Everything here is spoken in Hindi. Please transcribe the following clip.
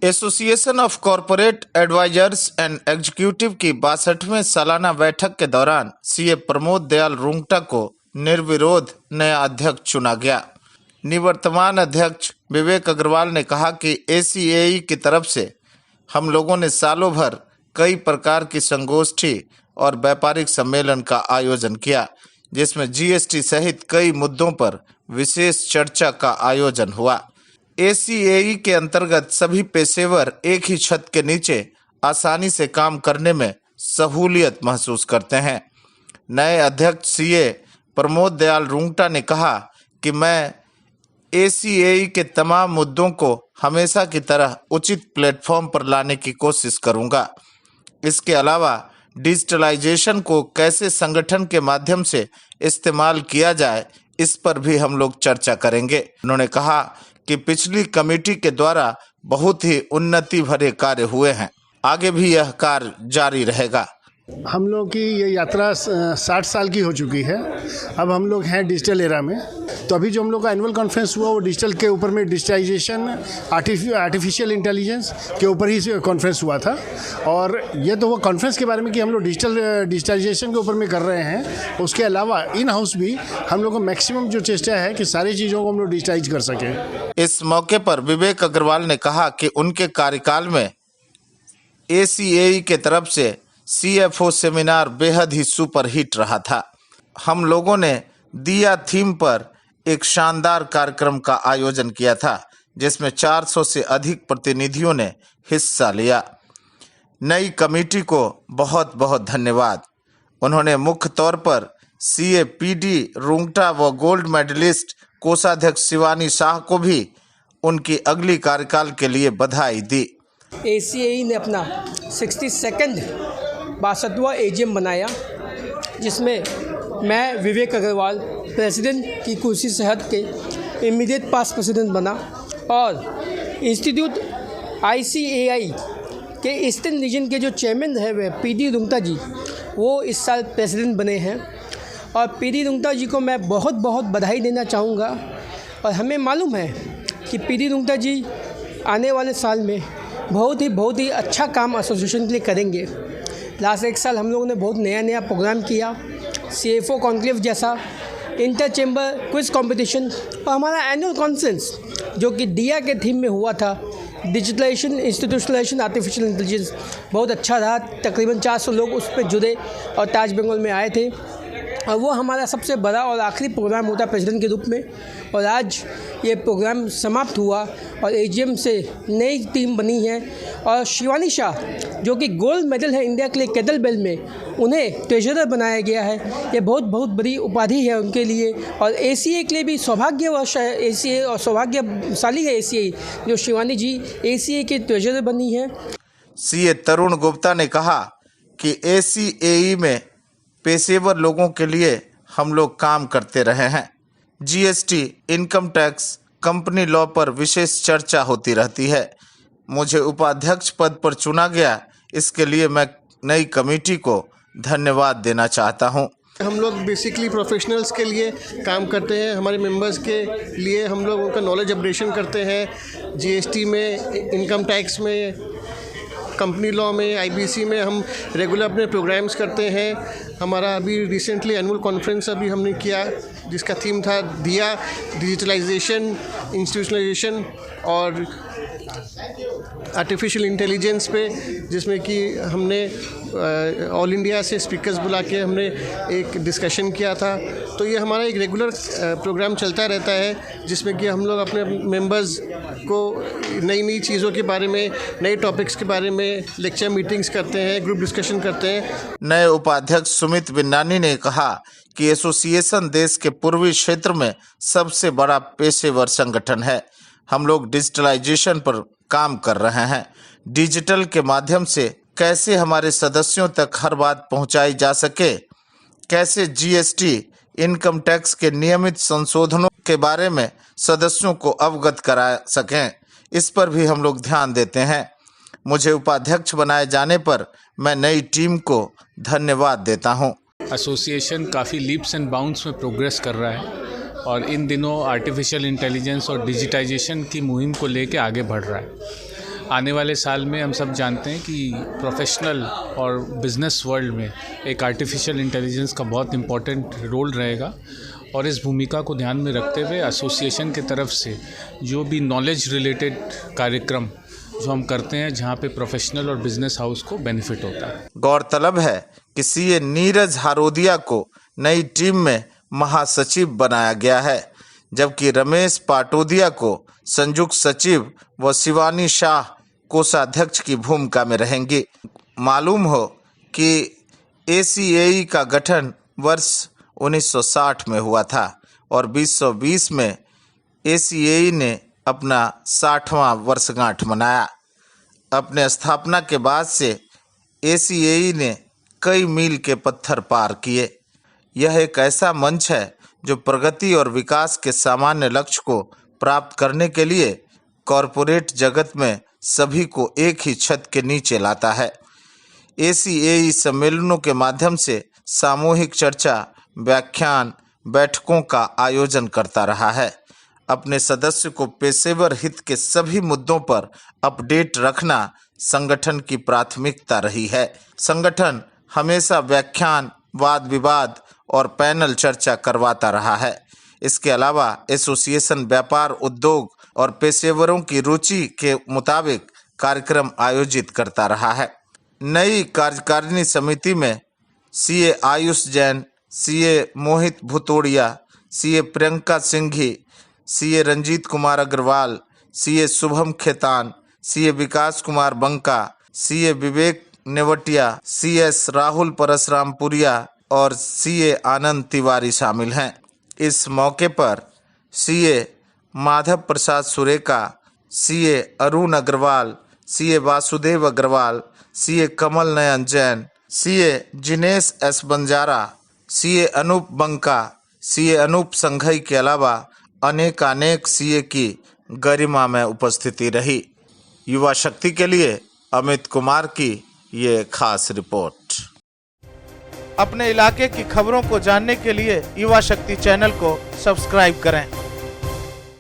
Association of corporate advisers and executive की 62वें सालाना बैठक के दौरान सीए प्रमोद दयाल रुंगटा को निर्विरोध नया अध्यक्ष चुना गया। निवर्तमान अध्यक्ष विवेक अग्रवाल ने कहा कि एसीएई की तरफ से हम लोगों ने सालों भर कई प्रकार की संगोष्ठी और व्यापारिक सम्मेलन का आयोजन किया, जिसमें जीएसटी सहित कई मुद्दों पर विशेष चर्चा का आयोजन हुआ। एसीएई के अंतर्गत सभी पेशेवर एक ही छत के नीचे आसानी से काम करने में सहूलियत महसूस करते हैं। नए अध्यक्ष सीए प्रमोद दयाल रुंगटा ने कहा कि मैं एसीएई के तमाम मुद्दों को हमेशा की तरह उचित प्लेटफॉर्म पर लाने की कोशिश करूंगा। इसके अलावा डिजिटलाइजेशन को कैसे संगठन के माध्यम से इस्तेमाल किया जाए, इस पर भी हम लोग चर्चा करेंगे। उन्होंने कहा कि पिछली कमेटी के द्वारा बहुत ही उन्नति भरे कार्य हुए हैं, आगे भी यह कार्य जारी रहेगा। हम लोग की ये यात्रा 60 साल की हो चुकी है। अब हम लोग हैं डिजिटल एरा में। तो अभी जो हम लोग का एनुअल कॉन्फ्रेंस हुआ वो डिजिटल के ऊपर में डिजिटाइजेशन, आर्टिफिशियल इंटेलिजेंस के ऊपर ही कॉन्फ्रेंस हुआ था। और ये तो वो कॉन्फ्रेंस के बारे में कि हम लोग डिजिटाइजेशन के ऊपर में कर रहे हैं। उसके अलावा इन हाउस भी हम लोग को मैक्सिमम जो चेष्टा है कि सारी चीज़ों को हम लोग डिजिटाइज कर सकें। इस मौके पर विवेक अग्रवाल ने कहा कि उनके कार्यकाल में एसीएई के तरफ से सीएफओ सेमिनार बेहद ही सुपरहिट रहा था। हम लोगों ने दिया थीम पर एक शानदार कार्यक्रम का आयोजन किया था, जिसमें 400 से अधिक प्रतिनिधियों ने हिस्सा लिया। नई कमेटी को बहुत बहुत धन्यवाद। उन्होंने मुख्य तौर पर सीए पीडी रुंगटा व गोल्ड मेडलिस्ट कोषाध्यक्ष शिवानी शाह को भी उनकी अगली कार्यकाल के लिए बधाई दी। एसीएई ने अपना 62वां 62वां एजीएम बनाया, जिसमें मैं विवेक अग्रवाल प्रेसिडेंट की कुर्सी से हट के इमीडिएट पास प्रेसिडेंट बना और इंस्टीट्यूट आईसीएआई के ईस्टर्न रीजन के जो चेयरमैन है वे पीडी रुंगटा जी, वो इस साल प्रेसिडेंट बने हैं। और पीडी रुंगटा जी को मैं बहुत बहुत बधाई देना चाहूँगा। और हमें मालूम है कि पीडी रुंगटा जी आने वाले साल में बहुत ही अच्छा काम एसोसिएशन के लिए करेंगे। लास्ट एक साल हम लोगों ने बहुत नया प्रोग्राम किया, सीएफओ कॉन्क्लेव जैसा, इंटर चैम्बर क्विज कंपटीशन और हमारा एनुअल कॉन्फ्रेंस जो कि दिया के थीम में हुआ था, डिजिटलाइजेशन, इंस्टीट्यूशनलाइजेशन, आर्टिफिशियल इंटेलिजेंस, बहुत अच्छा रहा। तकरीबन 400 लोग उस पर जुड़े और ताज बंगाल में आए थे। और वो हमारा सबसे बड़ा और आखिरी प्रोग्राम होता प्रेसिडेंट के रूप में। और आज ये प्रोग्राम समाप्त हुआ और एजीएम से नई टीम बनी है। और शिवानी शाह जो कि गोल्ड मेडल है इंडिया के लिए केटल बेल में, उन्हें ट्रेजरर बनाया गया है। ये बहुत बड़ी उपाधि है उनके लिए। और एसीए के लिए भी सौभाग्यवश है एसीए, और सौभाग्यशाली है एसीए जो शिवानी जी एसीए के ट्रेजरर बनी है। सीए तरुण गुप्ता ने कहा कि एसीएई में पेशेवर लोगों के लिए हम लोग काम करते रहे हैं। GST, income tax, company law पर विशेष चर्चा होती रहती है। मुझे उपाध्यक्ष पद पर चुना गया, इसके लिए मैं नई कमेटी को धन्यवाद देना चाहता हूं। हम लोग बेसिकली प्रोफेशनल्स के लिए काम करते हैं। हमारे मेंबर्स के लिए हम लोग उनका नॉलेज अपडेशन करते हैं। जीएसटी में, इनकम टैक्स में, कंपनी लॉ में, आईबीसी में हम रेगुलर अपने प्रोग्राम्स करते हैं। हमारा अभी रिसेंटली एनुअल कॉन्फ्रेंस अभी हमने किया, जिसका थीम था दिया, डिजिटलाइजेशन, इंस्टीट्यूशनलाइजेशन और आर्टिफिशियल इंटेलिजेंस पे, जिसमें कि हमने ऑल इंडिया से स्पीकर्स बुला के हमने एक डिस्कशन किया था। तो ये हमारा एक रेगुलर प्रोग्राम चलता रहता है, जिसमें कि हम लोग अपने मेंबर्स को नई चीज़ों के बारे में, नए टॉपिक्स के बारे में लेक्चर मीटिंग्स करते हैं, ग्रुप डिस्कशन करते हैं। नए उपाध्यक्ष सुमित बिन्नानी ने कहा कि एसोसिएशन देश के पूर्वी क्षेत्र में सबसे बड़ा पेशेवर संगठन है। हम लोग डिजिटलाइजेशन पर काम कर रहे हैं। डिजिटल के माध्यम से कैसे हमारे सदस्यों तक हर बात पहुंचाई जा सके, कैसे जीएसटी, इनकम टैक्स के नियमित संशोधनों के बारे में सदस्यों को अवगत करा सकें, इस पर भी हम लोग ध्यान देते हैं। मुझे उपाध्यक्ष बनाए जाने पर मैं नई टीम को धन्यवाद देता हूं। एसोसिएशन काफ़ी लीप्स एंड बाउंड्स में प्रोग्रेस कर रहा है और इन दिनों आर्टिफिशियल इंटेलिजेंस और डिजिटाइजेशन की मुहिम को लेकर आगे बढ़ रहा है। आने वाले साल में हम सब जानते हैं कि प्रोफेशनल और बिजनेस वर्ल्ड में एक आर्टिफिशियल इंटेलिजेंस का बहुत इम्पोर्टेंट रोल रहेगा और इस भूमिका को ध्यान में रखते हुए एसोसिएशन की तरफ से जो भी नॉलेज रिलेटेड कार्यक्रम जो हम करते हैं जहां पे प्रोफेशनल और बिजनेस हाउस को बेनिफिट होता है। गौरतलब है कि सीए नीरज हारोदिया को नई टीम में महासचिव बनाया गया है, जबकि रमेश पाटोदिया को संयुक्त सचिव व शिवानी शाह कोषाध्यक्ष की भूमिका में रहेंगी। मालूम हो कि एसीएई का गठन वर्ष 1960 में हुआ था और 2020 में एसीएई ने अपना 60वां वर्षगांठ मनाया। अपने स्थापना के बाद से एसीएई ने कई मील के पत्थर पार किए। यह एक ऐसा मंच है जो प्रगति और विकास के सामान्य लक्ष्य को प्राप्त करने के लिए कॉरपोरेट जगत में सभी को एक ही छत के नीचे लाता है। एसीएई सम्मेलनों के माध्यम से सामूहिक चर्चा, व्याख्यान, बैठकों का आयोजन करता रहा है। अपने सदस्य को पेशेवर हित के सभी मुद्दों पर अपडेट रखना संगठन की प्राथमिकता रही है। संगठन हमेशा व्याख्यान, वाद विवाद और पैनल चर्चा करवाता रहा है। इसके अलावा एसोसिएशन व्यापार, उद्योग और पेशेवरों की रुचि के मुताबिक कार्यक्रम आयोजित करता रहा है। नई कार्यकारिणी समिति में CA Ayush Jain, CA Mohit Bhutoria, CA Priyanka Singhi, CA Ranjit Kumar Agarwal, CA Shubham Khetan, CA Vikas Kumar Banka, CA Vivek Newtia, CS Rahul Parasrampuria और सीए आनंद तिवारी शामिल हैं। इस मौके पर CA Madhav Prasad Sureka, CA Arun Agarwal, CA Vasudev Agarwal, CA Kamal Nayan Jain, CA Jinesh S Banjara, CA Anoop Banka, CA Anoop Sanghai के अलावा अनेक सीए की गरिमा में उपस्थिति रही। युवा शक्ति के लिए अमित कुमार की ये खास रिपोर्ट। अपने इलाके की खबरों को जानने के लिए युवा शक्ति चैनल को सब्सक्राइब करें।